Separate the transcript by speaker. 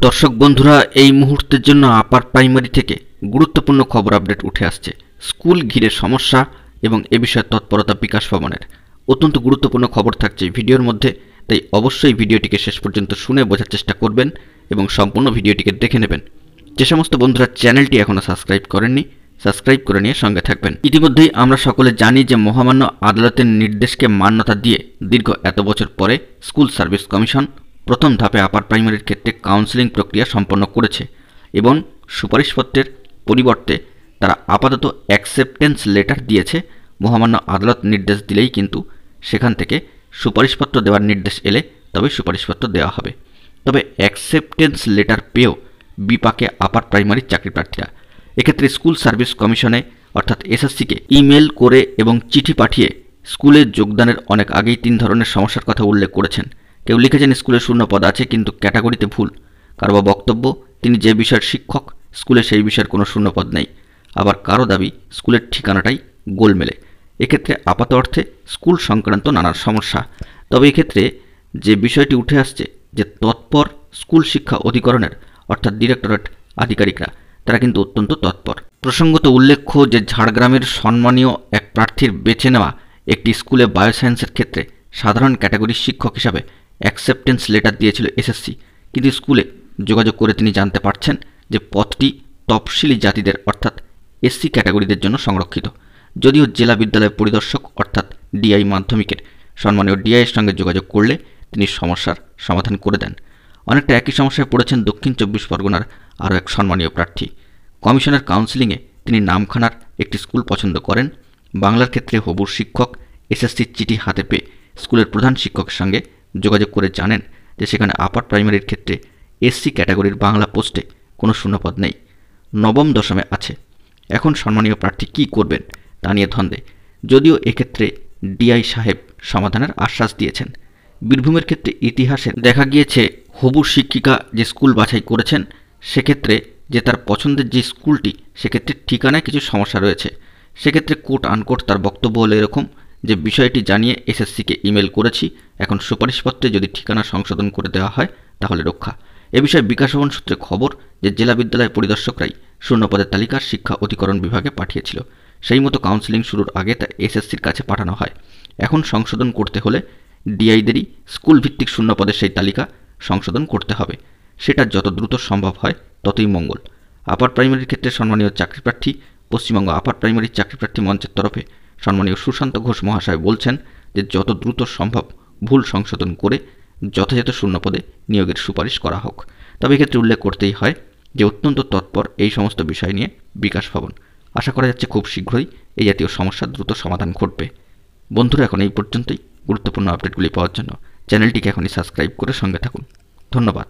Speaker 1: দর্শক বন্ধুরা, এই মুহূর্তের জন্য আপার প্রাইমারি থেকে গুরুত্বপূর্ণ খবর আপডেট উঠে আসছে। স্কুল ঘিরে সমস্যা এবং এ বিষয়ে তৎপরতা বিকাশ ভবনের। অত্যন্ত গুরুত্বপূর্ণ খবর থাকছে ভিডিওর মধ্যে, তাই অবশ্যই ভিডিওটিকে শেষ পর্যন্ত শুনে বোঝার চেষ্টা করবেন এবং সম্পূর্ণ ভিডিওটিকে দেখে নেবেন। যে সমস্ত বন্ধুরা চ্যানেলটি এখনও সাবস্ক্রাইব করেননি, সাবস্ক্রাইব করে নিয়ে সঙ্গে থাকবেন। ইতিমধ্যেই আমরা সকলে জানি যে মহামান্য আদালতের নির্দেশকে মান্যতা দিয়ে দীর্ঘ এত বছর পরে স্কুল সার্ভিস কমিশন প্রথম ধাপে আপার প্রাইমারির ক্ষেত্রে কাউন্সেলিং প্রক্রিয়া সম্পন্ন করেছে এবং সুপারিশপত্রের পরিবর্তে তারা আপাতত অ্যাকসেপ্টেন্স লেটার দিয়েছে। মহামান্য আদালত নির্দেশ দিলেই কিন্তু সেখান থেকে সুপারিশপত্র দেওয়ার নির্দেশ এলে তবে সুপারিশপত্র দেওয়া হবে। তবে অ্যাকসেপ্টেন্স লেটার পেয়েও বিপাকে আপার প্রাইমারির চাকরি প্রার্থীরা। এক্ষেত্রে স্কুল সার্ভিস কমিশনে অর্থাৎ এসএসসিকে ইমেল করে এবং চিঠি পাঠিয়ে স্কুলে যোগদানের অনেক আগেই 3 ধরনের সমস্যার কথা উল্লেখ করেছেন। কেউ লিখেছেন স্কুলে শূন্য পদ আছে কিন্তু ক্যাটাগরিতে ভুল, কারো বা বক্তব্য তিনি যে বিষয়ের শিক্ষক স্কুলে সেই বিষয়ের কোনো শূন্য পদ নেই, আবার কারো দাবি স্কুলের ঠিকানাটাই গোলমেলে। এক্ষেত্রে আপাত অর্থে স্কুল সংক্রান্ত নানান সমস্যা। তবে এক্ষেত্রে যে বিষয়টি উঠে আসছে যে তৎপর স্কুল শিক্ষা অধিকরণের অর্থাৎ ডিরেক্টরেট আধিকারিকরা তারা কিন্তু অত্যন্ত তৎপর। প্রসঙ্গত উল্লেখ্য যে ঝাড়গ্রামের সম্মানীয় এক প্রার্থীর বেছে নেওয়া একটি স্কুলে বায়োসায়েন্সের ক্ষেত্রে সাধারণ ক্যাটাগরির শিক্ষক হিসাবে অ্যাকসেপ্টেন্স লেটার দিয়েছিল এসএসসি, কিন্তু স্কুলে যোগাযোগ করে তিনি জানতে পারছেন যে পদটি তফসিলি জাতিদের অর্থাৎ এসসি ক্যাটাগরিদের জন্য সংরক্ষিত। যদিও জেলা বিদ্যালয় পরিদর্শক অর্থাৎ ডিআই মাধ্যমিকের সম্মানীয় ডিআইয়ের সঙ্গে যোগাযোগ করলে তিনি সমস্যার সমাধান করে দেন। অনেকটা একই সমস্যায় পড়েছেন দক্ষিণ 24 পরগনার আরও এক সম্মানীয় প্রার্থী। কমিশনের কাউন্সেলিংয়ে তিনি নামখানার একটি স্কুল পছন্দ করেন। বাংলার ক্ষেত্রে হবুর শিক্ষক এসএসসির চিঠি হাতে পেয়ে স্কুলের প্রধান শিক্ষকের সঙ্গে যোগাযোগ করে জানেন যে সেখানে আপার প্রাইমারির ক্ষেত্রে এসসি ক্যাটাগরির বাংলা পোস্টে কোনো শূন্যপদ নেই, নবম দশমে আছে। এখন সম্মানীয় প্রার্থী কী করবেন তা নিয়ে ধন্দে, যদিও এক্ষেত্রে ডিআই সাহেব সমাধানের আশ্বাস দিয়েছেন। বীরভূমের ক্ষেত্রে ইতিহাসে দেখা গিয়েছে হবু শিক্ষিকা যে স্কুল বাছাই করেছেন সেক্ষেত্রে যে তার পছন্দের যে স্কুলটি সেক্ষেত্রে ঠিকানায় কিছু সমস্যা রয়েছে। সেক্ষেত্রে কোট আনকোট তার বক্তব্য হলো এরকম যে বিষয়টি জানিয়ে এসএসসিকে ইমেল করেছি, এখন সুপারিশপত্রে যদি ঠিকানা সংশোধন করে দেওয়া হয় তাহলে রক্ষা। এ বিষয়ে বিকাশ ভবন সূত্রে খবর যে জেলা বিদ্যালয় পরিদর্শকরাই শূন্যপদের তালিকা শিক্ষা অধিকরণ বিভাগে পাঠিয়েছিল। সেই মতো কাউন্সেলিং শুরুর আগে তা এসএসসির কাছে পাঠানো হয়। এখন সংশোধন করতে হলে ডিআইদেরই স্কুল ভিত্তিক শূন্যপদের সেই তালিকা সংশোধন করতে হবে। সেটা যত দ্রুত সম্ভব হয় ততই মঙ্গল। আপার প্রাইমারির ক্ষেত্রে সম্মানীয় চাকরিপ্রার্থী পশ্চিমবঙ্গ আপার প্রাইমারির চাকরিপ্রার্থী মঞ্চের তরফে সম্মানীয় সুশান্ত ঘোষ মহাশয় বলছেন যে যত দ্রুত সম্ভব ভুল সংশোধন করে যথাযথ শূন্যপদে নিয়োগের সুপারিশ করা হোক। তবে এক্ষেত্রে উল্লেখ করতেই হয় যে অত্যন্ত তৎপর এই সমস্ত বিষয় নিয়ে বিকাশ ভবন। আশা করা যাচ্ছে খুব শীঘ্রই এই জাতীয় সমস্যার দ্রুত সমাধান ঘটবে। বন্ধুরা, এখন এই পর্যন্তই। গুরুত্বপূর্ণ আপডেটগুলি পাওয়ার জন্য চ্যানেলটিকে এখনই সাবস্ক্রাইব করে সঙ্গে থাকুন। ধন্যবাদ।